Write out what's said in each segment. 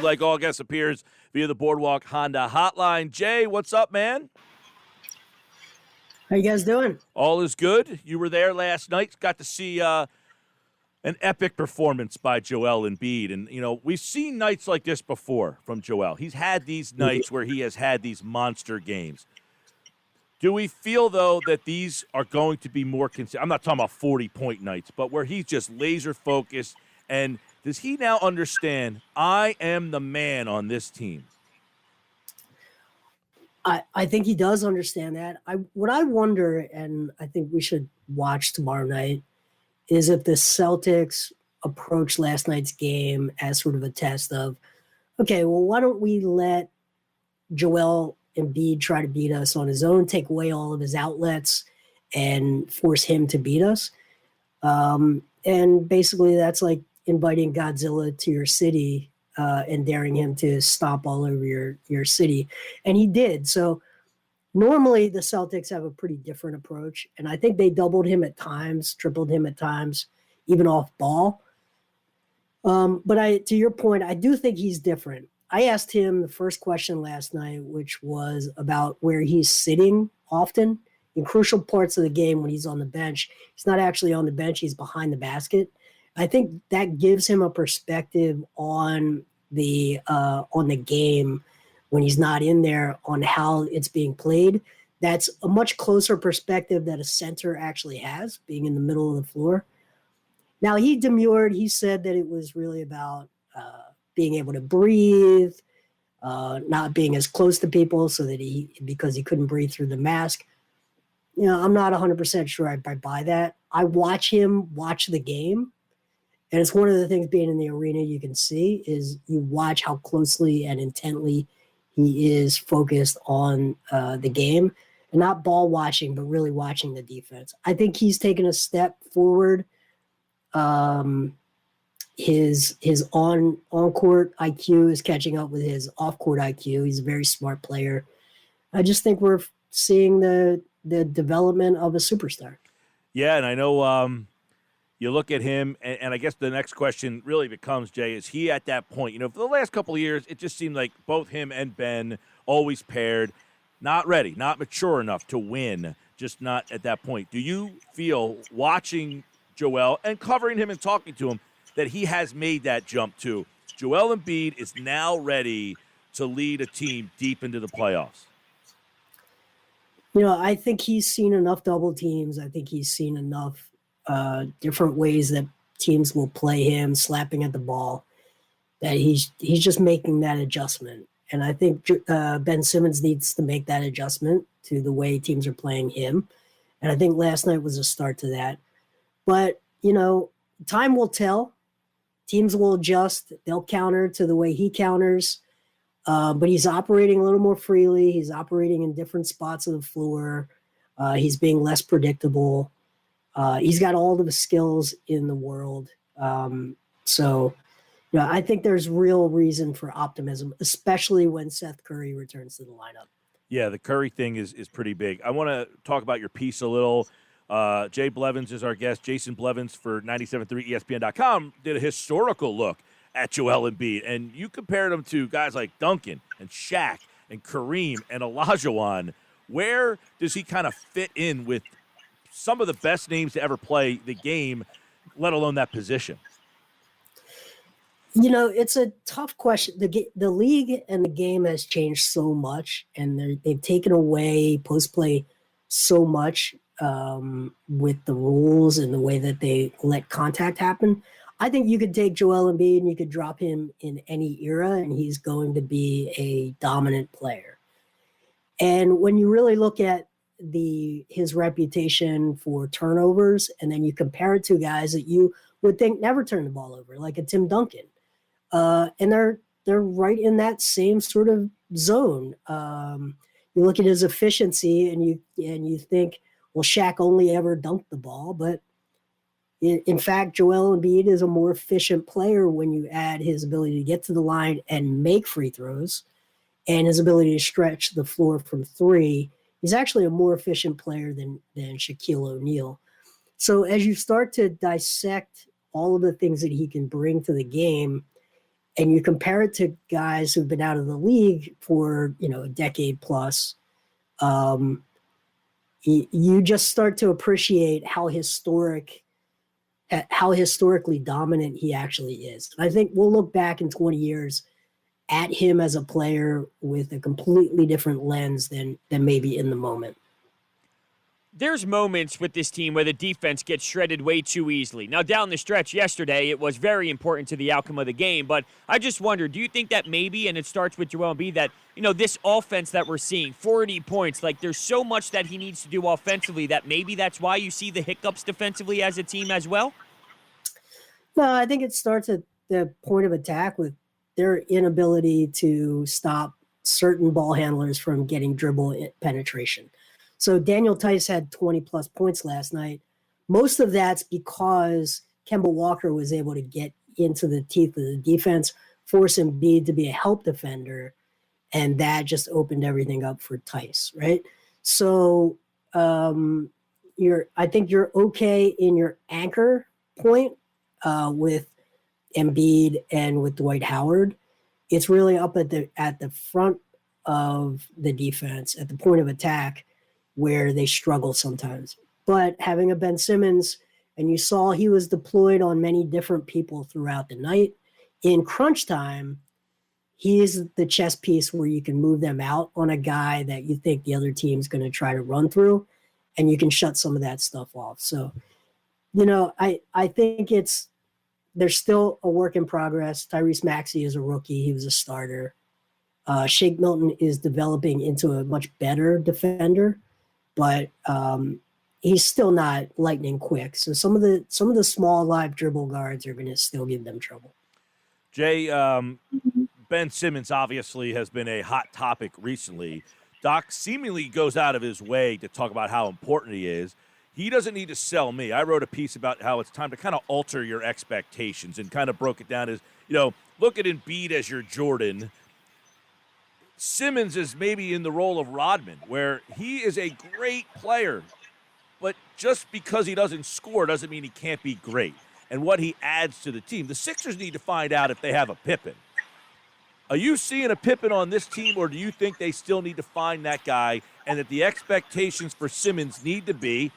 like all guests, appears via the Boardwalk Honda hotline. Jay, what's up, man? How you guys doing? All is good. You were there last night. Got to see an epic performance by Joel Embiid. And, we've seen nights like this before from Joel. He's had these nights where he has had these monster games. Do we feel, though, that these are going to be more consistent? I'm not talking about 40-point nights, but where he's just laser-focused. And does he now understand, I am the man on this team? I think he does understand that. What I wonder, and I think we should watch tomorrow night, is if the Celtics approach last night's game as sort of a test of, okay, well, why don't we let Joel Embiid try to beat us on his own, take away all of his outlets, and force him to beat us? And basically that's like inviting Godzilla to your city and daring him to stomp all over your city. And he did. So normally the Celtics have a pretty different approach. And I think they doubled him at times, tripled him at times, even off ball. But to your point, I do think he's different. I asked him the first question last night, which was about where he's sitting often in crucial parts of the game when he's on the bench. He's not actually on the bench. He's behind the basket. I think that gives him a perspective on the game when he's not in there, on how it's being played. That's a much closer perspective that a center actually has, being in the middle of the floor. Now, he demurred. He said that it was really about being able to breathe, not being as close to people because he couldn't breathe through the mask. I'm not 100% sure I buy that. I watch him watch the game. And it's one of the things being in the arena you can see is you watch how closely and intently he is focused on the game, and not ball watching, but really watching the defense. I think he's taken a step forward. His on-court IQ is catching up with his off-court IQ. He's a very smart player. I just think we're seeing the development of a superstar. Yeah, and I know you look at him, and I guess the next question really becomes, Jay, is he at that point? For the last couple of years, it just seemed like both him and Ben always paired, not ready, not mature enough to win, just not at that point. Do you feel, watching Joel and covering him and talking to him, that he has made that jump to Joel Embiid is now ready to lead a team deep into the playoffs? I think he's seen enough double teams. I think he's seen enough different ways that teams will play him, slapping at the ball, that he's just making that adjustment. And I think Ben Simmons needs to make that adjustment to the way teams are playing him. And I think last night was a start to that. But, time will tell. Teams will adjust. They'll counter to the way he counters. But he's operating a little more freely. He's operating in different spots of the floor. He's being less predictable. He's got all of the skills in the world. So I think there's real reason for optimism, especially when Seth Curry returns to the lineup. Yeah, the Curry thing is pretty big. I want to talk about your piece a little. Jay Blevins is our guest. Jason Blevins for 97.3 ESPN.com did a historical look at Joel Embiid, and you compared him to guys like Duncan and Shaq and Kareem and Olajuwon. Where does he kind of fit in with some of the best names to ever play the game, let alone that position? It's a tough question. The league and the game has changed so much, and they've taken away post-play so much with the rules and the way that they let contact happen. I think you could take Joel Embiid and you could drop him in any era, and he's going to be a dominant player. And when you really look at his reputation for turnovers, and then you compare it to guys that you would think never turn the ball over, like a Tim Duncan, and they're right in that same sort of zone. You look at his efficiency, and you think, well, Shaq only ever dunked the ball, but in fact, Joel Embiid is a more efficient player when you add his ability to get to the line and make free throws, and his ability to stretch the floor from three. He's actually a more efficient player than Shaquille O'Neal. So as you start to dissect all of the things that he can bring to the game, and you compare it to guys who've been out of the league for, a decade plus, you just start to appreciate how historically dominant he actually is. And I think we'll look back in 20 years at him as a player with a completely different lens than maybe in the moment. There's moments with this team where the defense gets shredded way too easily. Now, down the stretch yesterday, it was very important to the outcome of the game, but I just wonder, do you think that maybe, and it starts with Joel Embiid, that, this offense that we're seeing, 40 points, like there's so much that he needs to do offensively that maybe that's why you see the hiccups defensively as a team as well? No, I think it starts at the point of attack with their inability to stop certain ball handlers from getting dribble penetration. So Daniel Tice had 20-plus points last night. Most of that's because Kemba Walker was able to get into the teeth of the defense, force Embiid to be a help defender, and that just opened everything up for Tice, right? So I think you're okay in your anchor point with Embiid and with Dwight Howard. It's really up at the front of the defense, at the point of attack, where they struggle sometimes. But having a Ben Simmons, and you saw he was deployed on many different people throughout the night. In crunch time, he is the chess piece where you can move them out on a guy that you think the other team's going to try to run through, and you can shut some of that stuff off. So, I think there's still a work in progress. Tyrese Maxey is a rookie. He was a starter. Shake Milton is developing into a much better defender, but he's still not lightning quick. So some of the small live dribble guards are going to still give them trouble. Jay, Ben Simmons obviously has been a hot topic recently. Doc seemingly goes out of his way to talk about how important he is. He doesn't need to sell me. I wrote a piece about how it's time to kind of alter your expectations and kind of broke it down as, look at Embiid as your Jordan. Simmons is maybe in the role of Rodman, where he is a great player, but just because he doesn't score doesn't mean he can't be great. And what he adds to the team. The Sixers need to find out if they have a Pippen. Are you seeing a Pippen on this team, or do you think they still need to find that guy and that the expectations for Simmons need to be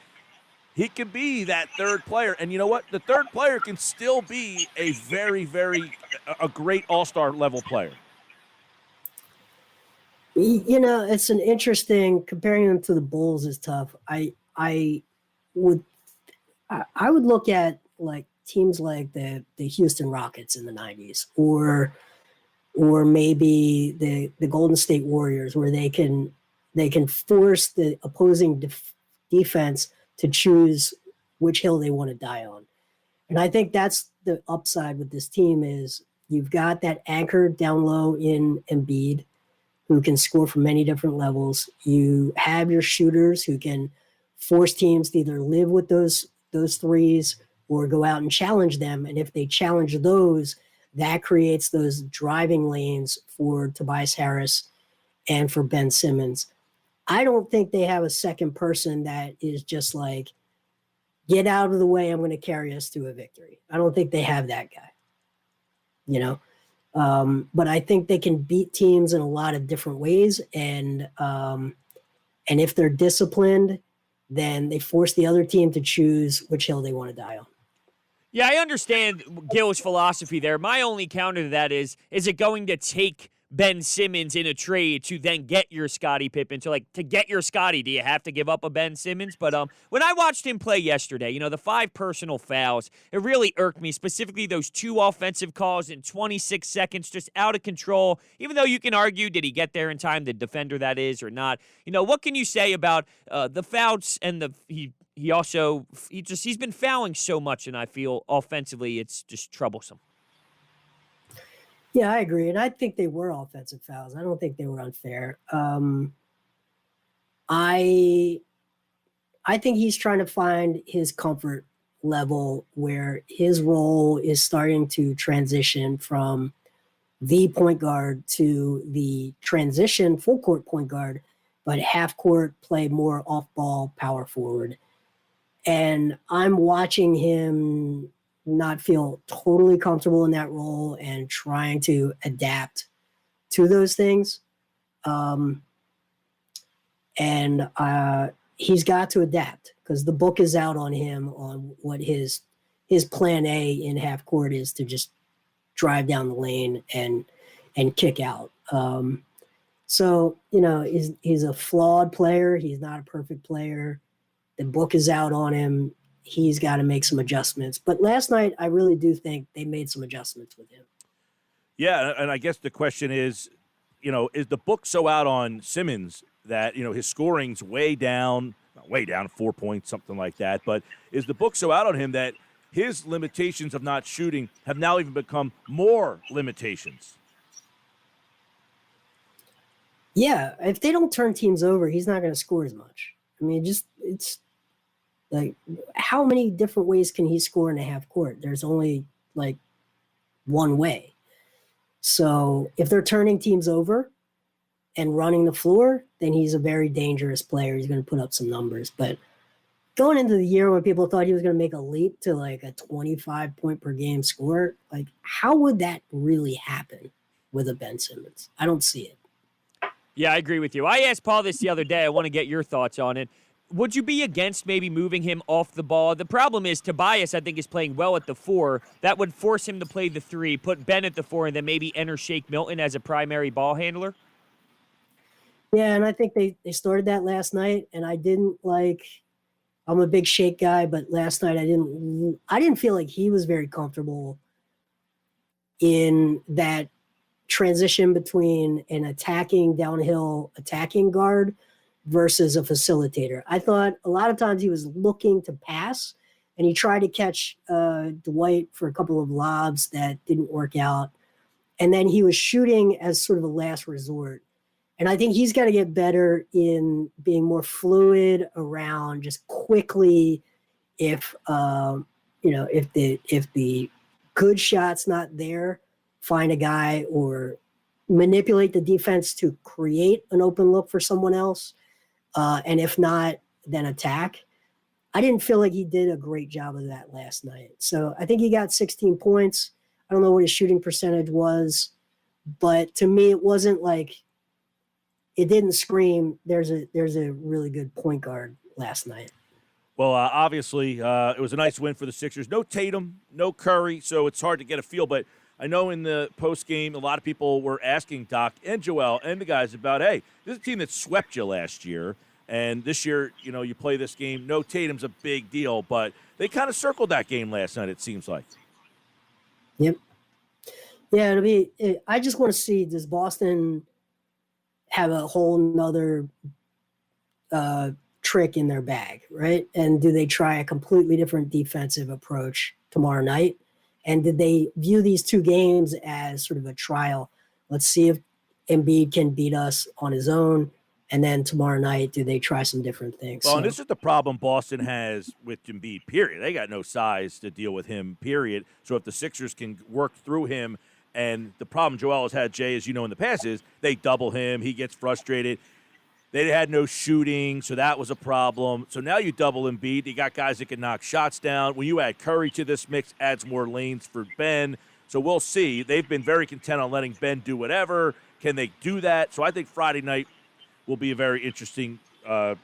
he can be that third player? And you know what? The third player can still be a very, a great all-star level player. It's an interesting, comparing them to the Bulls is tough. I would look at like teams like the Houston Rockets in the 90s, or maybe the Golden State Warriors, where they can force the opposing defense to choose which hill they want to die on. And I think that's the upside with this team is you've got that anchor down low in Embiid, who can score from many different levels. You have your shooters who can force teams to either live with those threes or go out and challenge them. And if they challenge those, that creates those driving lanes for Tobias Harris and for Ben Simmons. I don't think they have a second person that is just like, get out of the way, I'm going to carry us to a victory. I don't think they have that guy, but I think they can beat teams in a lot of different ways. And if they're disciplined, then they force the other team to choose which hill they want to die on. Yeah, I understand Gil's philosophy there. My only counter to that is it going to take Ben Simmons in a trade to then get your Scottie Pippen? So, to get your Scottie, do you have to give up a Ben Simmons? But when I watched him play yesterday, the 5 personal fouls, it really irked me, specifically those 2 offensive calls in 26 seconds, just out of control. Even though you can argue, did he get there in time, the defender that is, or not? What can you say about the fouls and he's been fouling so much, and I feel offensively it's just troublesome. Yeah, I agree. And I think they were offensive fouls. I don't think they were unfair. I think he's trying to find his comfort level where his role is starting to transition from the point guard to the transition full court point guard, but half court play more off ball power forward. And I'm watching him not feel totally comfortable in that role and trying to adapt to those things. And he's got to adapt because the book is out on him on what his plan A in half court is, to just drive down the lane and kick out. So, he's a flawed player. He's not a perfect player. The book is out on him. He's got to make some adjustments. But last night, I really do think they made some adjustments with him. Yeah, and I guess the question is, is the book so out on Simmons that, his scoring's way down, 4 points, something like that. But is the book so out on him that his limitations of not shooting have now even become more limitations? Yeah, if they don't turn teams over, he's not going to score as much. I mean, it's like, how many different ways can he score in a half court? There's only like one way. So if they're turning teams over and running the floor, then he's a very dangerous player. He's going to put up some numbers. But going into the year when people thought he was going to make a leap to like a 25 point per game score, like, how would that really happen with a Ben Simmons? I don't see it. Yeah, I agree with you. I asked Paul this the other day. I want to get your thoughts on it. Would you be against maybe moving him off the ball? The problem is Tobias, I think, is playing well at the 4. That would force him to play the 3, put Ben at the 4, and then maybe enter Shake Milton as a primary ball handler. Yeah, and I think they started that last night, and I didn't like – I'm a big Shake guy, but last night I didn't feel like he was very comfortable in that transition between an downhill attacking guard versus a facilitator. I thought a lot of times he was looking to pass, and he tried to catch Dwight for a couple of lobs that didn't work out. And then he was shooting as sort of a last resort. And I think he's got to get better in being more fluid around just quickly if the good shot's not there, find a guy or manipulate the defense to create an open look for someone else. And if not, then attack. I didn't feel like he did a great job of that last night. So I think he got 16 points. I don't know what his shooting percentage was, but to me, it wasn't like, it didn't scream, there's a really good point guard last night. Well, obviously, it was a nice win for the Sixers. No Tatum, no Curry, so it's hard to get a feel. But I know in the postgame, a lot of people were asking Doc and Joel and the guys about, hey, this is a team that swept you last year. And this year, you play this game. No Tatum's a big deal, but they kind of circled that game last night, it seems like. Yep. Yeah, I just want to see, does Boston have a whole nother trick in their bag, right? And do they try a completely different defensive approach tomorrow night? And did they view these two games as sort of a trial? Let's see if Embiid can beat us on his own. And then tomorrow night, do they try some different things? Well, and this is the problem Boston has with Embiid, period. They got no size to deal with him, period. So if the Sixers can work through him, and the problem Joel has had, Jay, as you know in the past, is they double him. He gets frustrated. They had no shooting, so that was a problem. So now you double Embiid. You got guys that can knock shots down. When you add Curry to this mix, adds more lanes for Ben. So we'll see. They've been very content on letting Ben do whatever. Can they do that? So I think Friday night will be a very interesting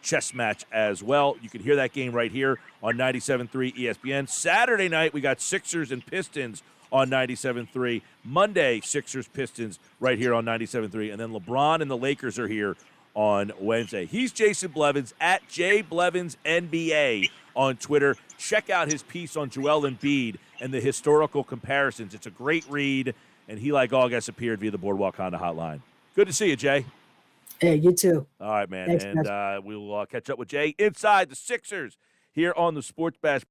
chess match as well. You can hear that game right here on 97.3 ESPN. Saturday night, we got Sixers and Pistons on 97.3. Monday, Sixers, Pistons right here on 97.3. And then LeBron and the Lakers are here on Wednesday. He's Jason Blevins at JBlevinsNBA on Twitter. Check out his piece on Joel Embiid and the historical comparisons. It's a great read, and he, like all guests, appeared via the Boardwalk Honda hotline. Good to see you, Jay. Hey, you too. All right, man. Thanks, and we'll catch up with Jay inside the Sixers here on the Sports Bash